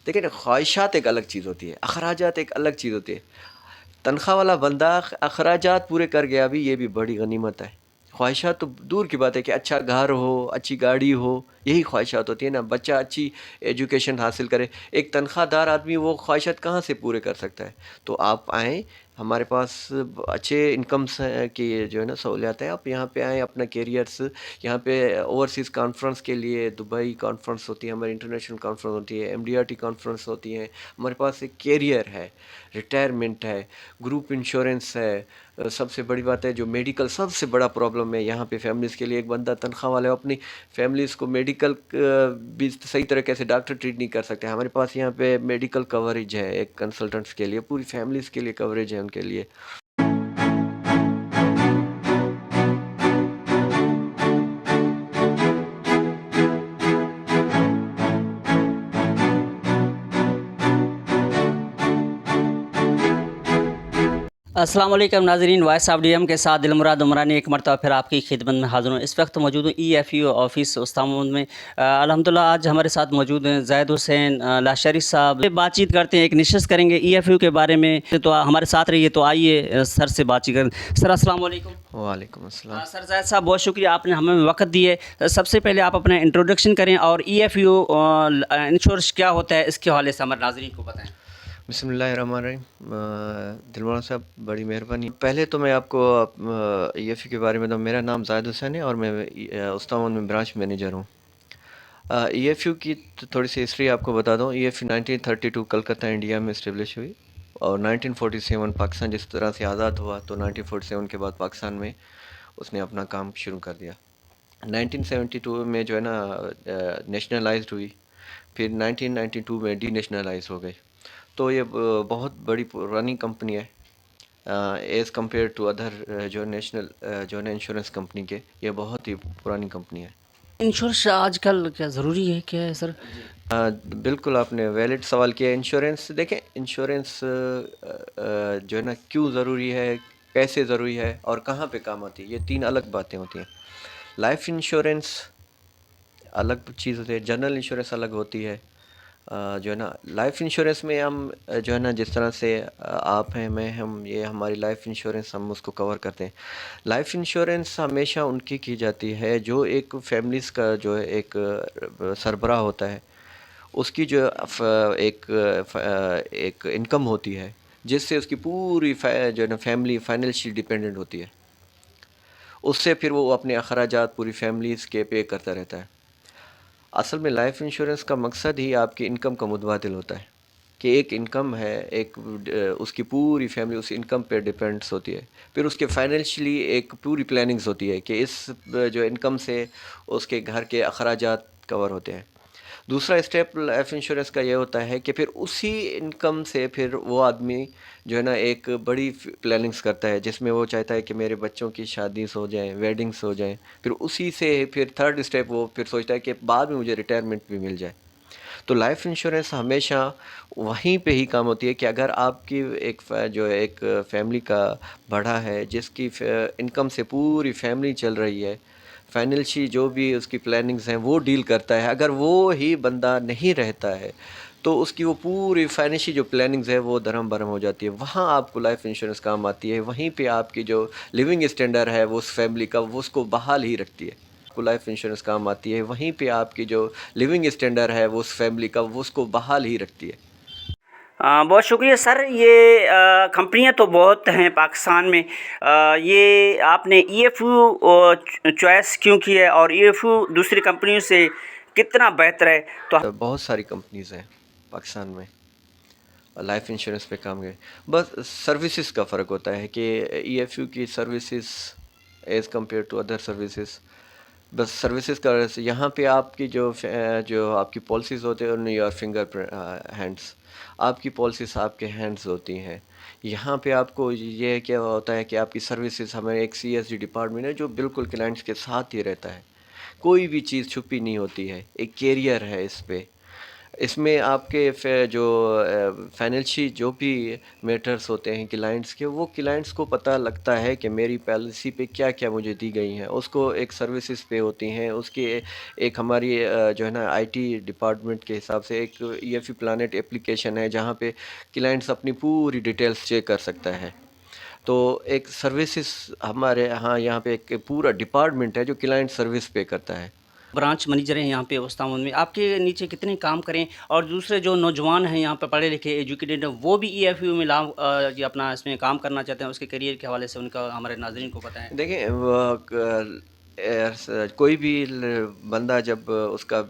دیکھیں نا، خواہشات ایک الگ چیز ہوتی ہے، اخراجات ایک الگ چیز ہوتی ہے. تنخواہ والا بندہ اخراجات پورے کر گیا بھی، یہ بھی بڑی غنیمت ہے. خواہشات تو دور کی بات ہے کہ اچھا گھر ہو، اچھی گاڑی ہو، یہی خواہشات ہوتی ہیں نا. بچہ اچھی ایجوکیشن حاصل کرے. ایک تنخواہ دار آدمی وہ خواہشات کہاں سے پورے کر سکتا ہے؟ تو آپ آئیں، ہمارے پاس اچھے انکمس کی جو ہے نا سہولیات ہیں. آپ یہاں پہ آئیں، اپنا کیریئرس یہاں پہ اوورسیز کانفرنس کے لیے دبئی کانفرنس ہوتی ہے، ہماری انٹرنیشنل کانفرنس ہوتی ہے، MDRT کانفرنس ہوتی ہیں. ہمارے پاس ایک کیریئر ہے، ریٹائرمنٹ ہے، گروپ انشورنس ہے. سب سے بڑی بات ہے جو میڈیکل، سب سے بڑا پرابلم ہے یہاں پہ فیملیز کے لیے. ایک بندہ تنخواہ والے اپنی فیملیز کو میڈیکل بھی صحیح طریقے سے ڈاکٹر ٹریٹ نہیں کر سکتے. ہمارے پاس یہاں پہ میڈیکل کوریج ہے ایک کنسلٹنٹس کے لیے، پوری فیملیز کے لیے کوریج ہے ان کے لیے. السلام علیکم ناظرین، وائس آف ڈی ایم کے ساتھ دلمراد عمرانی ایک مرتبہ پھر آپ کی خدمت میں حاضر ہوں. اس وقت موجود ہوں EFU آفس استامود میں. الحمدللہ آج ہمارے ساتھ موجود ہیں زاہد حسین لاشری صاحب. بات چیت کرتے ہیں، ایک نشست کریں گے EFU کے بارے میں. تو ہمارے ساتھ رہیے. تو آئیے سر سے بات چیت کریں. سر السلام علیکم. وعلیکم السلام. سر زاہد صاحب بہت شکریہ، آپ نے ہمیں وقت دیے. سب سے پہلے آپ اپنا انٹروڈکشن کریں اور EFU انشورنس کیا ہوتا ہے اس کے حوالے سے ہمارے ناظرین کو بتائیں. بسم اللہ الرحمن الرحیم. دلمراد صاحب بڑی مہربانی. پہلے تو میں آپ کو EFU کے بارے میں تو میرا نام زاہد حسین ہے اور میں استامود میں برانچ مینیجر ہوں. EFU کی تھوڑی سی ہسٹری آپ کو بتا دوں. EFU 1932 کلکتہ انڈیا میں اسٹیبلش ہوئی اور 1947 پاکستان جس طرح سے آزاد ہوا تو 1947 کے بعد پاکستان میں اس نے اپنا کام شروع کر دیا. 1972 میں جو ہے نا نیشنلائزڈ ہوئی، پھر 1992 میں ڈی نیشنلائز ہو گئی. تو یہ بہت بڑی پرانی کمپنی ہے ایز کمپیئر ٹو ادر جو نیشنل جو ہے انشورنس کمپنی کے. یہ بہت ہی پرانی کمپنی ہے. انشورنس آج کل کیا ضروری ہے کیا ہے سر؟ بالکل آپ نے ویلڈ سوال کیا. انشورنس دیکھیں، انشورنس جو ہے نا کیوں ضروری ہے، کیسے ضروری ہے اور کہاں پہ کام آتی ہے، یہ تین الگ باتیں ہوتی ہیں. لائف انشورنس الگ چیز ہوتی ہے، جنرل انشورنس الگ ہوتی ہے. جو ہے نا لائف انشورنس میں ہم جو ہے نا جس طرح سے آپ ہیں، میں ہم، یہ ہماری لائف انشورنس ہم اس کو کور کرتے ہیں. لائف انشورنس ہمیشہ ان کی جاتی ہے جو ایک فیملیز کا جو ہے ایک سربراہ ہوتا ہے، اس کی جو ایک انکم ہوتی ہے جس سے اس کی پوری جو ہے نا فیملی فائنینشلی ڈیپینڈنٹ ہوتی ہے. اس سے پھر وہ اپنے اخراجات پوری فیملیز کے پے کرتا رہتا ہے. اصل میں لائف انشورنس کا مقصد ہی آپ کی انکم کا متبادل ہوتا ہے کہ ایک انکم ہے، ایک اس کی پوری فیملی اس انکم پہ ڈیپینڈس ہوتی ہے. پھر اس کے فائنینشلی ایک پوری پلاننگز ہوتی ہے کہ اس جو انکم سے اس کے گھر کے اخراجات کور ہوتے ہیں. دوسرا اسٹیپ لائف انشورنس کا یہ ہوتا ہے کہ پھر اسی انکم سے پھر وہ آدمی جو ہے نا ایک بڑی پلاننگز کرتا ہے جس میں وہ چاہتا ہے کہ میرے بچوں کی شادیز ہو جائیں، ویڈنگز ہو جائیں. پھر اسی سے پھر تھرڈ اسٹیپ وہ پھر سوچتا ہے کہ بعد میں مجھے ریٹائرمنٹ بھی مل جائے. تو لائف انشورنس ہمیشہ وہیں پہ ہی کام ہوتی ہے کہ اگر آپ کی جو ایک فیملی کا بڑا ہے جس کی انکم سے پوری فیملی چل رہی ہے، فائنینشلی جو بھی اس کی پلاننگز ہیں وہ ڈیل کرتا ہے، اگر وہ ہی بندہ نہیں رہتا ہے تو اس کی وہ پوری فائنینشلی جو پلاننگز ہے وہ درہم برہم ہو جاتی ہے. وہاں آپ کو لائف انشورنس کام آتی ہے. وہیں پہ آپ کی جو لیونگ اسٹینڈرڈ ہے وہ اس فیملی کا وہ اس کو بحال ہی رکھتی ہے. آپ کو لائف انشورنس کام آتی ہے. وہیں پہ آپ کی جو لیونگ اسٹینڈرڈ ہے وہ اس فیملی کا وہ اس کو بحال ہی رکھتی ہے. بہت شکریہ سر. یہ کمپنیاں تو بہت ہیں پاکستان میں، یہ آپ نے EFU چوائس کیوں کی ہے اور EFU دوسری کمپنیوں سے کتنا بہتر ہے؟ تو بہت ساری کمپنیز ہیں پاکستان میں لائف انشورنس پہ کام گئے. بس سروسز کا فرق ہوتا ہے کہ EFU کی services as compare to other services, بس سروسز کا یہاں پہ آپ کی جو آپ کی پالیسیز ہوتے ہیں ان یور فنگر ہینڈس، آپ کی پالیسیز آپ کے ہینڈز ہوتی ہیں. یہاں پہ آپ کو یہ کیا ہوتا ہے کہ آپ کی سروسز، ہمیں ایک CSD ڈپارٹمنٹ ہے جو بالکل کلائنٹس کے ساتھ ہی رہتا ہے. کوئی بھی چیز چھپی نہیں ہوتی ہے. ایک کیریئر ہے اس پہ. اس میں آپ کے جو فائنینشی جو بھی میٹرز ہوتے ہیں کلائنٹس کے، وہ کلائنٹس کو پتہ لگتا ہے کہ میری پالیسی پہ کیا کیا مجھے دی گئی ہیں، اس کو ایک سروسز پہ ہوتی ہیں، اس کی ایک ہماری جو ہے نا آئی ٹی ڈپارٹمنٹ کے حساب سے ایک E F E plant application ہے جہاں پہ کلائنٹس اپنی پوری ڈیٹیلز چیک کر سکتا ہے. تو ایک سروسز ہمارے ہاں یہاں پہ ایک پورا ڈپارٹمنٹ ہے جو کلائنٹ سروس پے کرتا ہے. برانچ منیجر ہیں یہاں پہ استامود میں، آپ کے نیچے کتنے کام کریں؟ اور دوسرے جو نوجوان ہیں یہاں پہ پڑھے لکھے ایجوکیٹڈ ہیں، وہ بھی ای ایف یو میں یہ اپنا اس میں کام کرنا چاہتے ہیں، اس کے کیریئر کے حوالے سے ان کا ہمارے ناظرین کو بتائیں. دیکھیں کوئی بھی بندہ جب اس کا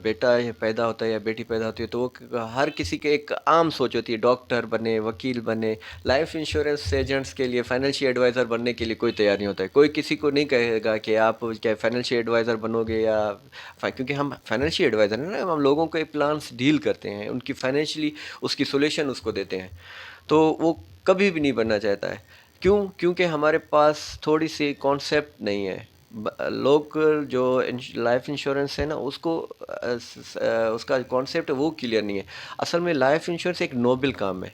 بیٹا پیدا ہوتا ہے یا بیٹی پیدا ہوتی ہے تو وہ ہر کسی کے ایک عام سوچ ہوتی ہے، ڈاکٹر بنے، وکیل بنے. لائف انشورنس ایجنٹس کے لیے فائنینشیل ایڈوائزر بننے کے لیے کوئی تیار نہیں ہوتا ہے. کوئی کسی کو نہیں کہے گا کہ آپ کیا فائنینشیل ایڈوائزر بنو گے یا کیونکہ ہم فائنینشیل ایڈوائزر ہیں نا، ہم لوگوں کے پلانس ڈیل کرتے ہیں، ان کی فائنینشلی اس کی سولوشن اس کو دیتے ہیں. تو وہ کبھی بھی نہیں بننا چاہتا ہے. کیونکہ ہمارے پاس تھوڑی سی کانسیپٹ نہیں ہے. لوگ جو لائف انشورنس ہے نا اس کو اس کا کانسیپٹ وہ کلیئر نہیں ہے. اصل میں لائف انشورنس ایک نوبل کام ہے.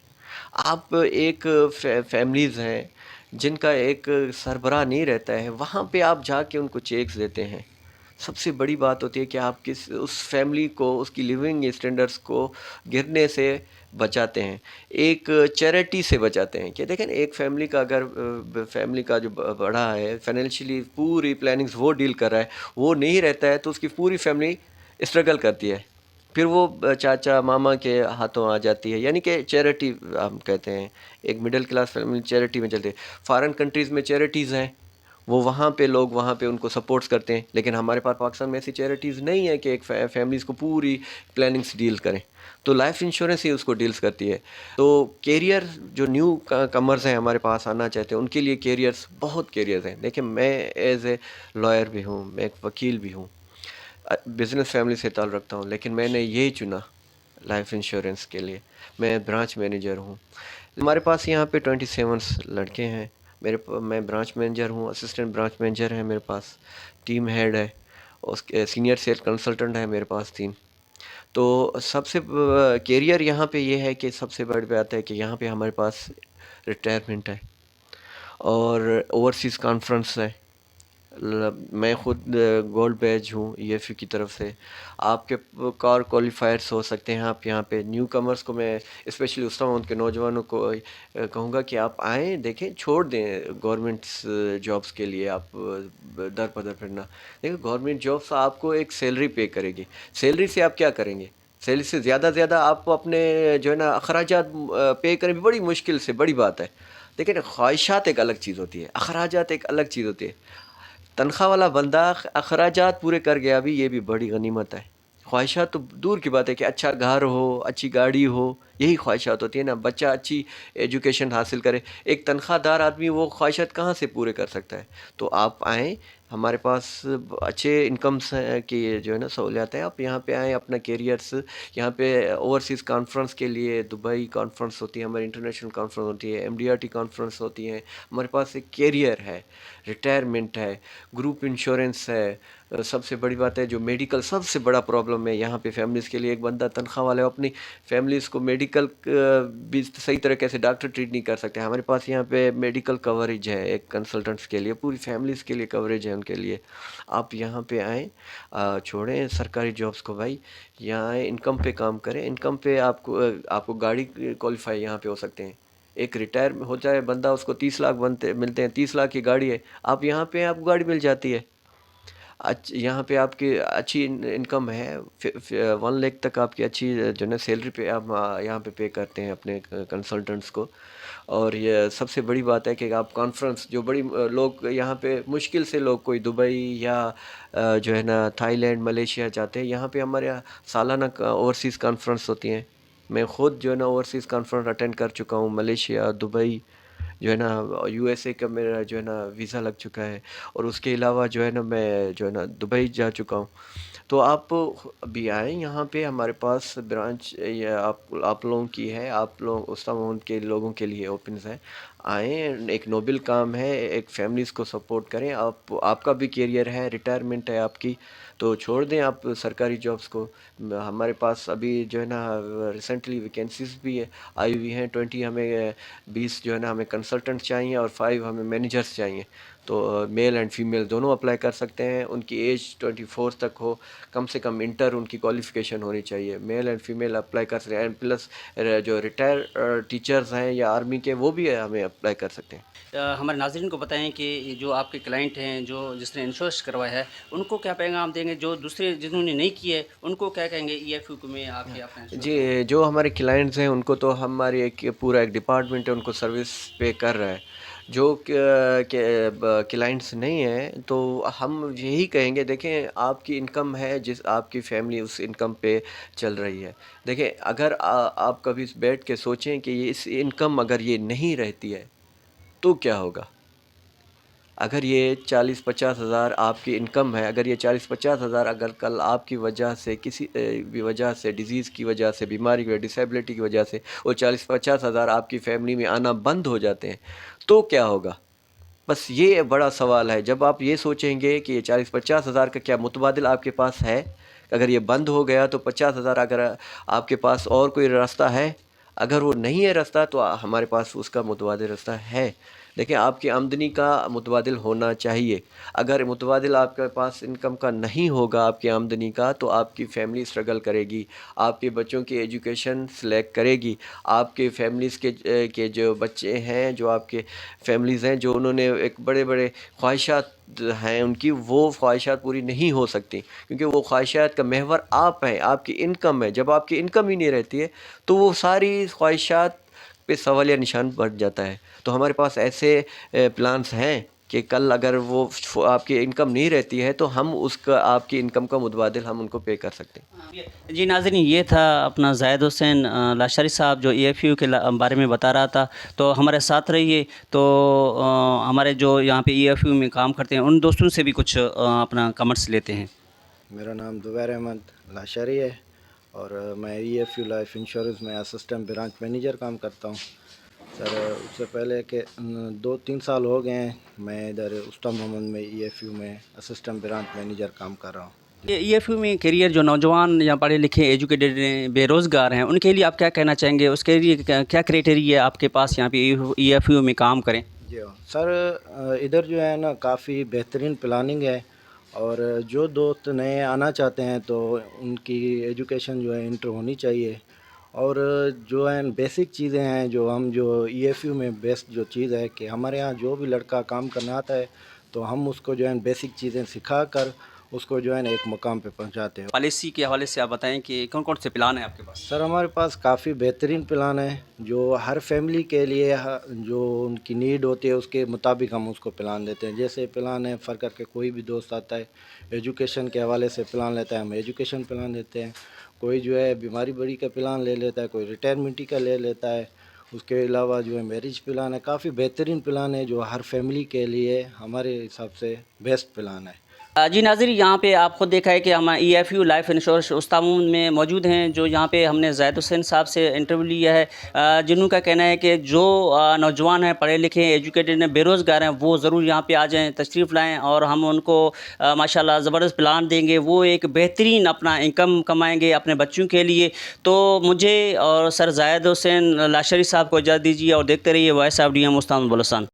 آپ ایک فیملیز ہیں جن کا ایک سربراہ نہیں رہتا ہے، وہاں پہ آپ جا کے ان کو چیکس دیتے ہیں. سب سے بڑی بات ہوتی ہے کہ آپ اس فیملی کو اس کی لیونگ اسٹینڈرڈس کو گرنے سے بچاتے ہیں، ایک چیریٹی سے بچاتے ہیں. کہ دیکھیں ایک فیملی کا اگر فیملی کا جو بڑا ہے فائنینشلی پوری پلاننگز وہ ڈیل کر رہا ہے، وہ نہیں رہتا ہے تو اس کی پوری فیملی اسٹرگل کرتی ہے، پھر وہ چاچا ماما کے ہاتھوں آ جاتی ہے. یعنی کہ چیریٹی ہم کہتے ہیں، ایک مڈل کلاس فیملی چیریٹی میں چلتے ہیں. فارن کنٹریز میں چیریٹیز ہیں، وہ وہاں پہ لوگ وہاں پہ ان کو سپورٹس کرتے ہیں، لیکن ہمارے پاس پاکستان میں ایسی چیریٹیز نہیں ہے کہ ایک فیملیز کو پوری پلاننگس ڈیل کریں. تو لائف انشورنس ہی اس کو ڈیلز کرتی ہے. تو کیریئر جو نیو کمرز ہیں ہمارے پاس آنا چاہتے ہیں ان کے لیے کیریئرز بہت کیریئرز ہیں. دیکھیں میں ایز اے لائر بھی ہوں، میں ایک وکیل بھی ہوں، بزنس فیملی سے تعلق رکھتا ہوں، لیکن میں نے یہی چنا لائف انشورنس کے لیے. میں برانچ مینیجر ہوں. ہمارے پاس یہاں پہ 27 لڑکے ہیں. میں برانچ مینیجر ہوں، اسسٹنٹ برانچ مینیجر ہے میرے پاس، ٹیم ہیڈ ہے، اس کے سینئر سیل کنسلٹنٹ ہے میرے پاس 3. تو سب سے کیریئر یہاں پہ یہ ہے کہ سب سے بڑی بات ہے کہ یہاں پہ ہمارے پاس ریٹائرمنٹ ہے اور اوورسیز کانفرنس ہے. میں خود گولڈ بیج ہوں ای ایف یو کی طرف سے. آپ کے کار کوالیفائرس ہو سکتے ہیں. آپ یہاں پہ نیو کمرس کو میں اسپیشلی ان کے نوجوانوں کو کہوں گا کہ آپ آئیں، دیکھیں، چھوڑ دیں گورنمنٹس جابس کے لیے آپ در بدر پھرنا. دیکھیں گورنمنٹ جابس آپ کو ایک سیلری پے کرے گی، سیلری سے آپ کیا کریں گے؟ سیلری سے زیادہ آپ اپنے جو ہے نا اخراجات پے کریں بھی بڑی مشکل سے، بڑی بات ہے. لیکن خواہشات ایک الگ چیز ہوتی ہے، اخراجات ایک الگ چیز ہوتی ہے. تنخواہ والا بندہ اخراجات پورے کر گیا بھی، یہ بھی بڑی غنیمت ہے. خواہشات تو دور کی بات ہے کہ اچھا گھر ہو، اچھی گاڑی ہو، یہی خواہشات ہوتی ہیں نا. بچہ اچھی ایجوکیشن حاصل کرے. ایک تنخواہ دار آدمی وہ خواہشات کہاں سے پورے کر سکتا ہے؟ تو آپ آئیں، ہمارے پاس اچھے انکمس کی جو ہے نا سہولیات ہیں. آپ یہاں پہ آئیں، اپنا کیریئرس یہاں پہ اوورسیز کانفرنس کے لیے دبئی کانفرنس ہوتی ہے، ہماری انٹرنیشنل کانفرنس ہوتی ہے، M D R T conference ہوتی ہیں. ہمارے پاس ایک کیریئر ہے، ریٹائرمنٹ ہے، گروپ انشورنس ہے. سب سے بڑی بات ہے جو میڈیکل سب سے بڑا پرابلم ہے یہاں پہ فیملیز کے لیے. ایک بندہ تنخواہ والے اپنی فیملیز کو میڈیکل بھی صحیح طریقے سے ڈاکٹر ٹریٹ نہیں کر سکتے. ہمارے پاس یہاں پہ میڈیکل کوریج ہے ایک کنسلٹنٹس کے لیے، پوری فیملیز کے لیے کوریج ہے ان کے لیے. آپ یہاں پہ آئیں، چھوڑیں سرکاری جابس کو بھائی، یہاں آئیں، انکم پہ کام کریں. انکم پہ آپ کو گاڑی کوالیفائی یہاں پہ ہو سکتے ہیں. ایک ریٹائر ہو جائے بندہ، اس کو 30 لاکھ ملتے ہیں، 30 لاکھ کی گاڑی ہے، آپ یہاں پہ آپ کو گاڑی مل جاتی ہے. یہاں پہ آپ کی اچھی انکم ہے، 1 لاکھ تک آپ کی اچھی جو ہے نا سیلری پہ آپ یہاں پہ پے کرتے ہیں اپنے کنسلٹنٹس کو. اور یہ سب سے بڑی بات ہے کہ آپ کانفرنس جو بڑی لوگ یہاں پہ مشکل سے لوگ کوئی دبئی یا جو ہے نا تھائی لینڈ، ملیشیا جاتے ہیں، یہاں پہ ہمارے سالانہ اوورسیز کانفرنس ہوتی ہیں. میں خود جو ہے نا اوورسیز کانفرنس اٹینڈ کر چکا ہوں، ملیشیا، دبئی، جو ہے نا یو ایس اے کا میرا جو ہے نا ویزا لگ چکا ہے. اور اس کے علاوہ جو ہے نا میں جو ہے نا دبئی جا چکا ہوں. تو آپ بھی آئیں یہاں پہ، ہمارے پاس برانچ یہ آپ لوگوں کی ہے، آپ لوگ اسلام آباد کے لوگوں کے لیے اوپنز ہے. آئیں، ایک نوبل کام ہے، ایک فیملیز کو سپورٹ کریں. آپ کا بھی کیریئر ہے، ریٹائرمنٹ ہے آپ کی، تو چھوڑ دیں آپ سرکاری جابس کو. ہمارے پاس ابھی جو ہے نا ریسنٹلی ویکینسیز بھی آئی ہوئی ہیں. 20 ہمیں 20 جو ہے نا ہمیں کنسلٹنٹ چاہیے اور 5 ہمیں مینیجرس چاہیے. تو میل اینڈ فیمیل دونوں اپلائی کر سکتے ہیں. ان کی ایج 24 تک ہو، کم سے کم انٹر ان کی کوالیفیکیشن ہونی چاہیے. میل اینڈ فیمیل اپلائی کر سکتے ہیں. اینڈ پلس جو ریٹائر ٹیچرز ہیں یا آرمی کے، وہ بھی ہمیں اپلائی کر سکتے ہیں. ہمارے ناظرین کو بتائیں کہ جو آپ کے کلائنٹ ہیں، جو جس نے انشورنس کروایا ہے، ان کو کیا پیغام دیں گے؟ جو دوسرے جنہوں نے نہیں کیے ان کو کیا کہیں گے ای ایف یو میں آپ کے اپنا انشورنس؟ جی، جو ہمارے کلائنٹس ہیں ان کو تو ہماری ایک پورا ایک ڈپارٹمنٹ ہے ان کو سروس پے کر رہا ہے. جو کلائنٹس نہیں ہیں تو ہم یہی کہیں گے، دیکھیں آپ کی انکم ہے، جس آپ کی فیملی اس انکم پہ چل رہی ہے. دیکھیں اگر آپ کبھی بیٹھ کے سوچیں کہ یہ اس انکم اگر یہ نہیں رہتی ہے تو کیا ہوگا. اگر یہ 40-50 ہزار آپ کی انکم ہے، اگر یہ 40-50 ہزار اگر کل آپ کی وجہ سے کسی بھی وجہ سے، ڈیزیز کی وجہ سے، بیماری کی، ڈسیبلٹی کی وجہ سے وہ 40-50 ہزار آپ کی فیملی میں آنا بند ہو جاتے ہیں تو کیا ہوگا. بس یہ بڑا سوال ہے. جب آپ یہ سوچیں گے کہ یہ 40-50 ہزار کا کیا متبادل آپ کے پاس ہے، اگر یہ بند ہو گیا تو 50 ہزار اگر آپ کے پاس اور کوئی راستہ ہے، اگر وہ نہیں ہے راستہ تو ہمارے پاس اس کا متبادل راستہ ہے. دیکھیں آپ کی آمدنی کا متبادل ہونا چاہیے. اگر متبادل آپ کے پاس انکم کا نہیں ہوگا، آپ کی آمدنی کا، تو آپ کی فیملی اسٹرگل کرے گی، آپ کے بچوں کی ایجوکیشن سلیکٹ کرے گی. آپ کے فیملیز کے جو بچے ہیں، جو آپ کے فیملیز ہیں، جو انہوں نے ایک بڑے بڑے خواہشات ہیں ان کی، وہ خواہشات پوری نہیں ہو سکتی، کیونکہ وہ خواہشات کا محور آپ ہیں، آپ کی انکم ہے. جب آپ کی انکم ہی نہیں رہتی ہے تو وہ ساری خواہشات پہ سوالیہ نشان بڑھ جاتا ہے. تو ہمارے پاس ایسے پلانس ہیں کہ کل اگر وہ آپ کی انکم نہیں رہتی ہے تو ہم اس کا آپ کی انکم کا متبادل ہم ان کو پے کر سکتے ہیں. جی ناظرین، یہ تھا اپنا زاہد حسین لاشاری صاحب جو ای ایف یو کے بارے میں بتا رہا تھا. تو ہمارے ساتھ رہیے. تو ہمارے جو یہاں پہ ای ایف یو میں کام کرتے ہیں ان دوستوں سے بھی کچھ اپنا کمنٹس لیتے ہیں. میرا نام زبیر احمد لاشاری ہے اور میں ای ایف یو لائف انشورنس میں اسسٹنٹ برانچ مینیجر کام کرتا ہوں. سر اس سے پہلے کہ 2-3 سال ہو گئے ہیں میں ادھر اسٹام محمد میں ای ایف یو میں اسسٹنٹ برانچ مینیجر کام کر رہا ہوں. یہ ای ایف یو میں کیریئر جو نوجوان یا پڑھے لکھے ایجوکیٹڈ ہیں، بے روزگار ہیں، ان کے لیے آپ کیا کہنا چاہیں گے؟ اس کے لیے کیا کرائٹیریا ہے آپ کے پاس یہاں پہ ای ایف یو میں کام کریں؟ جی سر، ادھر جو ہے نا کافی بہترین پلاننگ ہے، اور جو دوست نئے آنا چاہتے ہیں تو ان کی ایجوکیشن جو ہے انٹر ہونی چاہیے. اور جو ہے بیسک چیزیں ہیں جو ای ایف یو میں بیسٹ جو چیز ہے کہ ہمارے ہاں جو بھی لڑکا کام کرنا آتا ہے تو ہم اس کو جو ہے بیسک چیزیں سکھا کر اس کو جو ہے ایک مقام پہ پہنچاتے ہیں. پالیسی کے حوالے سے آپ بتائیں کہ کون کون سے پلان ہیں آپ کے پاس؟ سر ہمارے پاس کافی بہترین پلان ہے جو ہر فیملی کے لیے جو ان کی نیڈ ہوتی ہے اس کے مطابق ہم اس کو پلان دیتے ہیں. جیسے پلان ہے فر کر کے کوئی بھی دوست آتا ہے ایجوکیشن کے حوالے سے پلان لیتا ہے، ہم ایجوکیشن پلان دیتے ہیں. کوئی جو ہے بیماری بڑی کا پلان لے لیتا ہے، کوئی ریٹائرمنٹی کا لے لیتا ہے. اس کے علاوہ جو ہے میرج پلان ہے. کافی بہترین پلان ہے جو ہر فیملی کے لیے ہمارے حساب سے بیسٹ پلان ہے. جی ناظرین، یہاں پہ آپ خود دیکھا ہے کہ ہم E F U life insurance استامون میں موجود ہیں. جو یہاں پہ ہم نے زاہد حسین صاحب سے انٹرویو لیا ہے، جنہوں کا کہنا ہے کہ جو نوجوان ہیں، پڑھے لکھے ایجوکیٹڈ ہیں، بے روزگار ہیں، وہ ضرور یہاں پہ آ جائیں، تشریف لائیں، اور ہم ان کو ماشاءاللہ زبردست پلان دیں گے. وہ ایک بہترین اپنا انکم کمائیں گے اپنے بچوں کے لیے. تو مجھے اور سر زاہد حسین لاشاری صاحب کو اجازت دیجیے اور دیکھتے رہیے وائس آف ڈی ایم استامون بلوچستان.